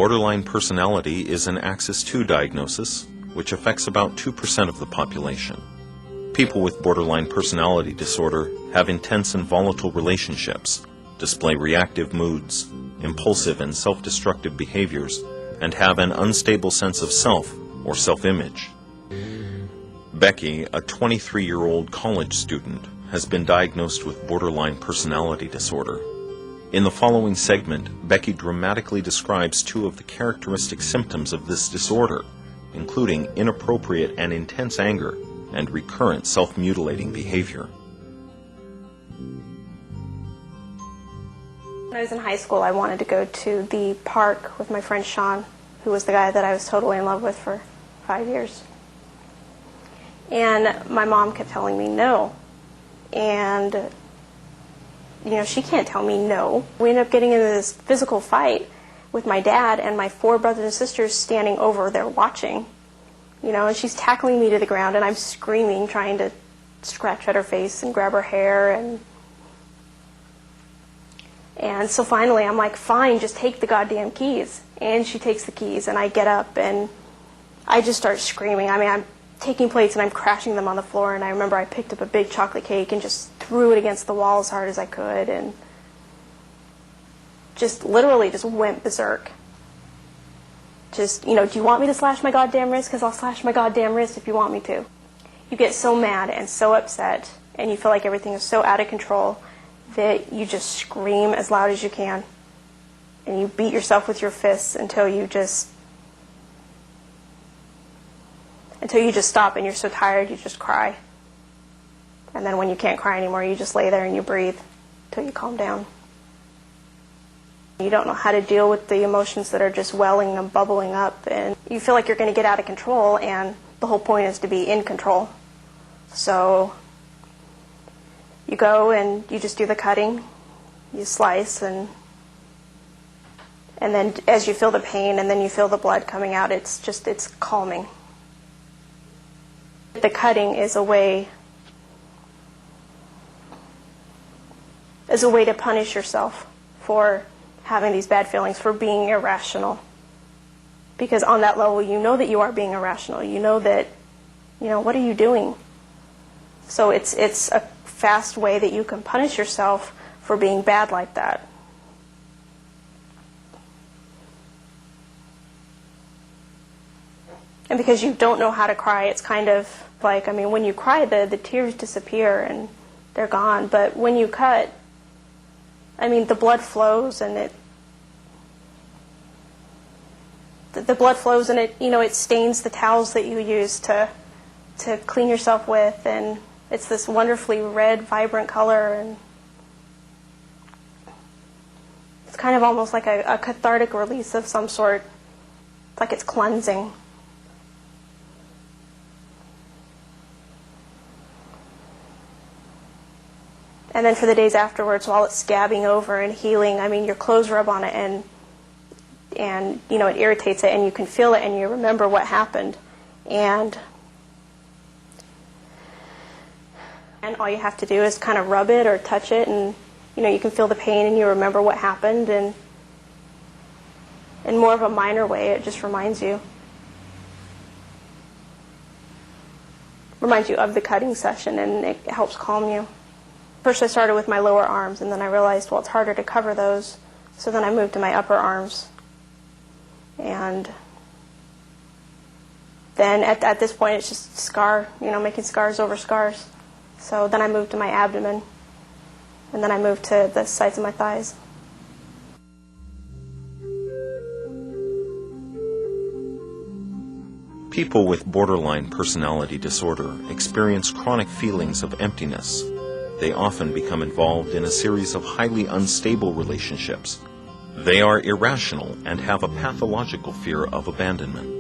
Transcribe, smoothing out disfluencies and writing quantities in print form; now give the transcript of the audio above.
Borderline personality is an Axis II diagnosis, which affects about 2% of the population. People with borderline personality disorder have intense and volatile relationships, display reactive moods, impulsive and self-destructive behaviors, and have an unstable sense of self or self-image. Becky, a 23-year-old college student, has been diagnosed with borderline personality disorder. In the following segment, Becky dramatically describes two of the characteristic symptoms of this disorder, including inappropriate and intense anger and recurrent self-mutilating behavior. When I was in high school, I wanted to go to the park with my friend Sean, who was the guy that I was totally in love with for 5 years. And my mom kept telling me no. And, you know, she can't tell me no. We ended up getting into this physical fight with my dad and my 4 brothers and sisters standing over there watching. You know, and she's tackling me to the ground, and I'm screaming, trying to scratch at her face and grab her hair. And so finally, I'm like, fine, just take the goddamn keys. And she takes the keys, and I get up, and I just start screaming. I mean, I'm taking plates, and I'm crashing them on the floor, and I remember I picked up a big chocolate cake and just threw it against the wall as hard as I could, and just literally just went berserk. Just, you know, do you want me to slash my goddamn wrist? Because I'll slash my goddamn wrist if you want me to. You get so mad and so upset, and you feel like everything is so out of control that you just scream as loud as you can. And you beat yourself with your fists until you just stop, and you're so tired you just cry. And then when you can't cry anymore, you just lay there and you breathe until you calm down. You don't know how to deal with the emotions that are just welling and bubbling up, and you feel like you're going to get out of control, and the whole point is to be in control. So you go and you just do the cutting, you slice, and then as you feel the pain and then you feel the blood coming out, it's calming. The cutting is a way to punish yourself for having these bad feelings, for being irrational. Because on that level, you know that you are being irrational. You know that, you know, what are you doing? So it's a fast way that you can punish yourself for being bad like that. And because you don't know how to cry, it's kind of like, I mean, when you cry, the tears disappear and they're gone. But when you cut, I mean, the blood flows, and the blood flows, and it stains the towels that you use to clean yourself with, and it's this wonderfully red, vibrant color, and it's kind of almost like a cathartic release of some sort. It's like it's cleansing. And then for the days afterwards, while it's scabbing over and healing, I mean, your clothes rub on it, and you know, it irritates it, and you can feel it, and you remember what happened. And all you have to do is kind of rub it or touch it, and you know, you can feel the pain, and you remember what happened, and in more of a minor way, it just reminds you of the cutting session, and it helps calm you. First I started with my lower arms, and then I realized, well, it's harder to cover those, so then I moved to my upper arms. And then at this point, it's just making scars over scars. So then I moved to my abdomen, and then I moved to the sides of my thighs. People with borderline personality disorder experience chronic feelings of emptiness. They often become involved in a series of highly unstable relationships. They are irrational and have a pathological fear of abandonment.